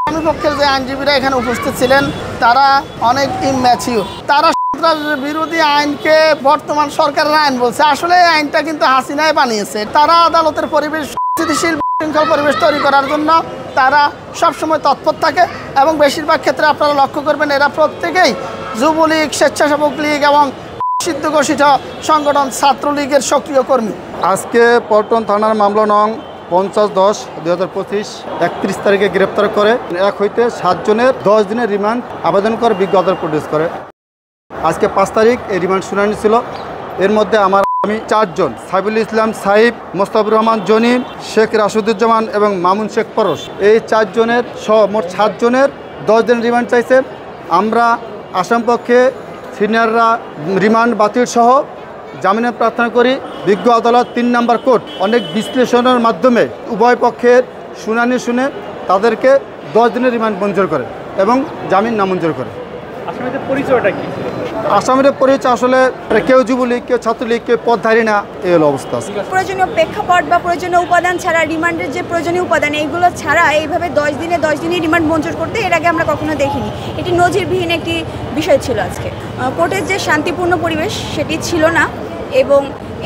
আসামি পক্ষের যে আইনজীবীরা এখানে উপস্থিত ছিলেন তারা অনেক ইম্যাচিউর। তারা সন্ত্রাস বিরোধী আইনকে বর্তমান সরকারের আইন বলছে, আসলে এই আইনটা কিন্তু হাসিনাই বানিয়েছে। তারা আদালতের পরিবেশ স্থিতিশীল শৃঙ্খল পরিবেশ তৈরি করার জন্য তারা সবসময় তৎপর থাকে এবং বেশিরভাগ ক্ষেত্রে আপনারা লক্ষ্য করবেন এরা প্রত্যেকেই যুবলীগ, স্বেচ্ছাসেবক লীগ এবং সিদ্ধ ঘোষিত সংগঠন ছাত্রলীগের সক্রিয় কর্মী। আজকে পল্টন থানার মামলা নং 50-10-2025 31 তারিখে গ্রেপ্তার করে 1 হইতে 7 জনের 10 দিনের রিমান্ড আবেদন করে বিজ্ঞ আদালত প্রডিউস করে। আজকে 5 তারিখ এই রিমান্ড শুনানি ছিল। এর মধ্যে আমি 4 জন, সাইফুল ইসলাম সাইফ, মোস্তাফিজুর রহমান জনিম, শেখ রাশিদুজ্জামান এবং মামুন শেখ পরশ, এই 4 জনের সহ মোট 7 জনের 10 দিনের রিমান্ড চাইছে। আমরা আসামপক্ষে সিনিয়ররা রিমান্ড বাতিল সহ জামিনের প্রার্থনা করি। বিজ্ঞ আদালত 3 নম্বর কোর্ট অনেক বিশ্লেষণের মাধ্যমে উভয় পক্ষের শুনানি শুনে তাদেরকে 10 দিনের রিমান্ড মঞ্জুর করে এবং জামিন নামঞ্জুর করে। আসামিদের পরিচয়টা কি? আসামিদের পরিচয় আসলে কেউ যুবলীগ, কেউ ছাত্রলীগ, কেউ পদধারী না, এই হলো অবস্থা। প্রয়োজনীয় প্রেক্ষাপট বা প্রয়োজনীয় উপাদান ছাড়া, রিমান্ডের যে প্রয়োজনীয় উপাদান এইগুলো ছাড়া এইভাবে 10 দিনই রিমান্ড মঞ্জুর করতে এর আগে আমরা কখনো দেখিনি। এটি নজিরবিহীন একটি বিষয় ছিল। আজকে কোর্টের যে শান্তিপূর্ণ পরিবেশ সেটি ছিল না এবং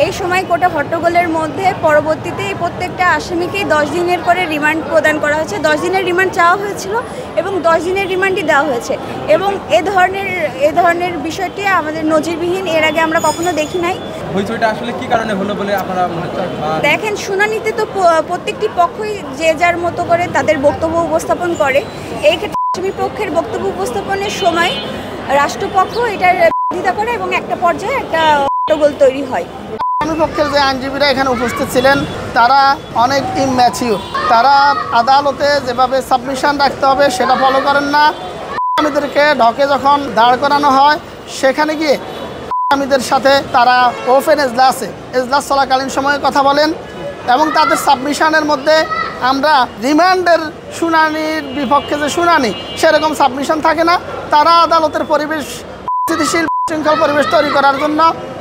এই সময় কোর্টে হট্টগোলের মধ্যে পরবর্তীতে এই প্রত্যেকটা আসামিকেই 10 দিনের করে রিমান্ড প্রদান করা হয়েছে। 10 দিনের রিমান্ড চাওয়া হয়েছিল এবং 10 দিনের রিমান্ডই দেওয়া হয়েছে এবং এ ধরনের বিষয়টি আমাদের নজিরবিহীন, এর আগে আমরা কখনো দেখি নাই। হইচইটা আসলে কি কারণে হলো বলে আপনারা মনে করেন? দেখেন, শুনানিতে তো প্রত্যেকটি পক্ষই যে যার মতো করে তাদের বক্তব্য উপস্থাপন করে। এই ক্ষেত্রে আসামি পক্ষের বক্তব্য উপস্থাপনের সময় রাষ্ট্রপক্ষ এটার বিরোধিতা করে এবং একটা পর্যায়ে একটা হট্টগোল তৈরি হয়। আসামি পক্ষের যে আইনজীবীরা এখানে উপস্থিত ছিলেন তারা অনেক ইম্যাচিউর। তারা আদালতে যেভাবে সাবমিশন রাখতে হবে সেটা ফলো করেন না। আসামিদেরকে ঢকে যখন দাঁড় করানো হয় সেখানে গিয়ে আসামিদের সাথে তারা ওপেন এজলাস চলাকালীন সময়ে কথা বলেন এবং তাদের সাবমিশনের মধ্যে আমরা রিমান্ডের শুনানির বিপক্ষে যে শুনানি সেরকম সাবমিশন থাকে না। তারা আদালতের পরিবেশ স্থিতিশীল শৃঙ্খল পরিবেশ তৈরি করার জন্য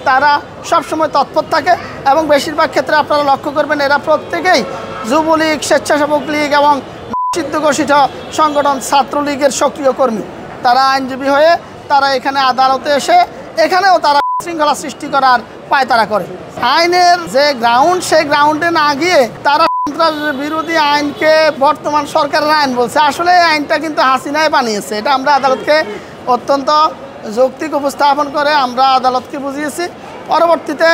তারা সবসময় তৎপর থাকে এবং বেশিরভাগ ক্ষেত্রে আপনারা লক্ষ্য করবেন এরা প্রত্যেকেই যুবলীগ, স্বেচ্ছাসেবক লীগ এবং সিদ্ধ ঘোষিত সংগঠন ছাত্রলীগের সক্রিয় কর্মী। তারা আইনজীবী হয়ে তারা এখানে আদালতে এসে এখানেও তারা শৃঙ্খলা সৃষ্টি করার পায়তারা করে। আইনের যে গ্রাউন্ড সেই গ্রাউন্ডে না গিয়ে তারা সন্ত্রাস বিরোধী আইনকে বর্তমান সরকারের আইন বলছে, আসলে এই আইনটা কিন্তু হাসিনাই বানিয়েছে। এটা আমরা আদালতকে অত্যন্ত যৌক্তিক উপস্থাপন করে আমরা আদালতকে বুঝিয়েছি। পরবর্তীতে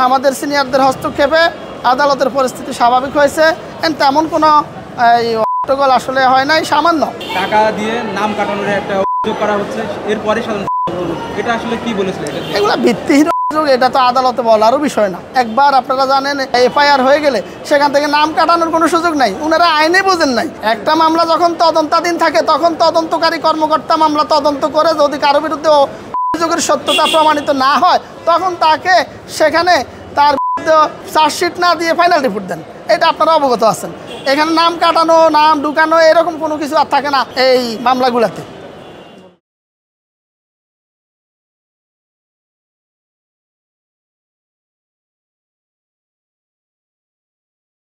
আমাদের সিনিয়রদের হস্তক্ষেপে আদালতের পরিস্থিতি স্বাভাবিক হয়েছে। তেমন কোনো হট্টগোল আসলে হয় নাই, সামান্য টাকা দিয়ে নাম কাটানোর একটা অভিযোগ করা হচ্ছে। এরপরে এটা আসলে কি বলেছিলেন? এগুলো ভিত্তিহীন অভিযোগ, এটা তো আদালতে বলারও বিষয় না। একবার আপনারা জানেন এফআইআর হয়ে গেলে সেখান থেকে নাম কাটানোর কোনো সুযোগ নাই। ওনারা আইনে বোঝেন নাই। একটা মামলা যখন তদন্তাধীন থাকে তখন তদন্তকারী কর্মকর্তা মামলা তদন্ত করে যদি কারো বিরুদ্ধে অভিযোগের সত্যতা প্রমাণিত না হয় তখন তাকে সেখানে তার বিরুদ্ধে চার্জশিট না দিয়ে ফাইনাল রিপোর্ট দেন। এটা আপনারা অবগত আছেন। এখানে নাম কাটানো, নাম ঢুকানো এরকম কোনো কিছু আর থাকে না এই মামলাগুলোতে।